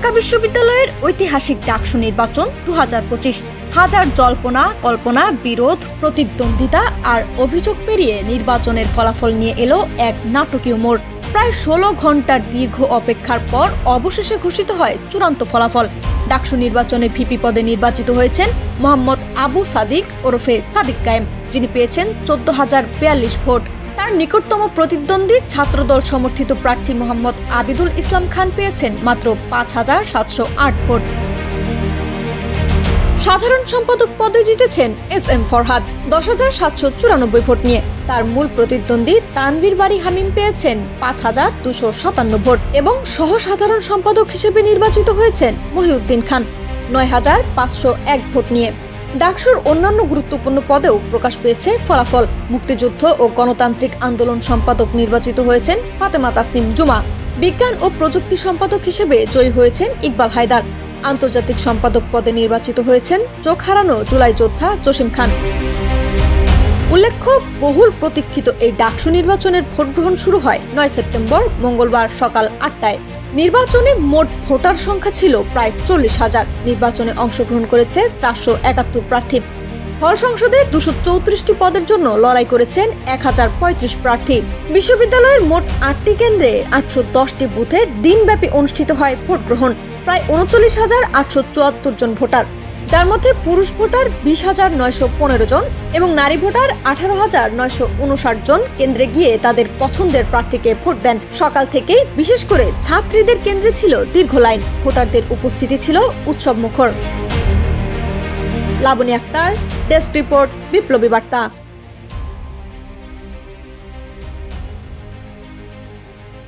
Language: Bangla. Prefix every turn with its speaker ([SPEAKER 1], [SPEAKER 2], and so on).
[SPEAKER 1] ঢাকা বিশ্ববিদ্যালয়ের ঐতিহাসিক ডাকসু নির্বাচন 2025 হাজার জল্পনা কল্পনা বিরোধ প্রতিদ্বন্দ্বিতা আর অভিযোগ পেরিয়ে নির্বাচনের ফলাফল নিয়ে এলো এক নাটকীয় মোড়। প্রায় 16 ঘন্টার দীর্ঘ অপেক্ষার পর অবশেষে ঘোষিত হয় চূড়ান্ত ফলাফল। ডাকসু নির্বাচনে ভিপি পদে নির্বাচিত হয়েছেন মোহাম্মদ আবু সাদিক ওরফে সাদিক কায়েম, যিনি পেয়েছেন 14,042 ভোট। তার নিকটতম প্রতিদ্বন্দ্বী ছাত্রদল সমর্থিত প্রার্থী মোহাম্মদ আবিদুল ইসলাম খান পেয়েছেন মাত্র 5,708 ভোট। সাধারণ সম্পাদক পদে জিতেছেন SM ফরহাদ 10,794 ভোট নিয়ে। তার মূল প্রতিদ্বন্দ্বী তানভীর বারী হামিম পেয়েছেন 5,257 ভোট এবং সহ সাধারণ সম্পাদক হিসেবে নির্বাচিত হয়েছেন মহিউদ্দিন খান 9,501 ভোট নিয়ে। ডাকসুর অন্যান্য গুরুত্বপূর্ণ পদেও প্রকাশ পেয়েছে ফলাফল। মুক্তিযুদ্ধ ও গণতান্ত্রিক আন্দোলন সম্পাদক নির্বাচিত হয়েছেন ফাতেমা তাসনিম জুমা। বিজ্ঞান ও প্রযুক্তি সম্পাদক হিসেবে জয়ী হয়েছেন ইকবাল হায়দার। আন্তর্জাতিক সম্পাদক পদে নির্বাচিত হয়েছেন চোখ হারানো জুলাই যোদ্ধা জসিম খান। উল্লেখ্য, বহুল প্রতীক্ষিত এই ডাকসু নির্বাচনের ভোট গ্রহণ শুরু হয় 9 সেপ্টেম্বর মঙ্গলবার সকাল 8টায়। নির্বাচনে মোট ভোটার সংখ্যা ছিল প্রায় 40,000। নির্বাচনে অংশগ্রহণ করেছে 471 প্রার্থী। হল সংসদে 234টি পদের জন্য লড়াই করেছেন 1035 প্রার্থী। বিশ্ববিদ্যালয়ের মোট 8টি কেন্দ্রে 810টি বুথে দিনব্যাপী অনুষ্ঠিত হয় ভোট গ্রহণ। প্রায় 39,874 জন ভোটার, যার মধ্যে পুরুষ ভোটার 20,915 জন এবং নারী ভোটার 18,959 জন কেন্দ্রে গিয়ে তাদের পছন্দের প্রার্থীকে ভোট দেন। সকাল থেকেই বিশেষ করে ছাত্রীদের কেন্দ্রে ছিল দীর্ঘ লাইন। ভোটারদের উপস্থিতি ছিল উৎসব মুখর। লাবনী আক্তার, ডেস্ক রিপোর্ট, বিপ্লবী বার্তা।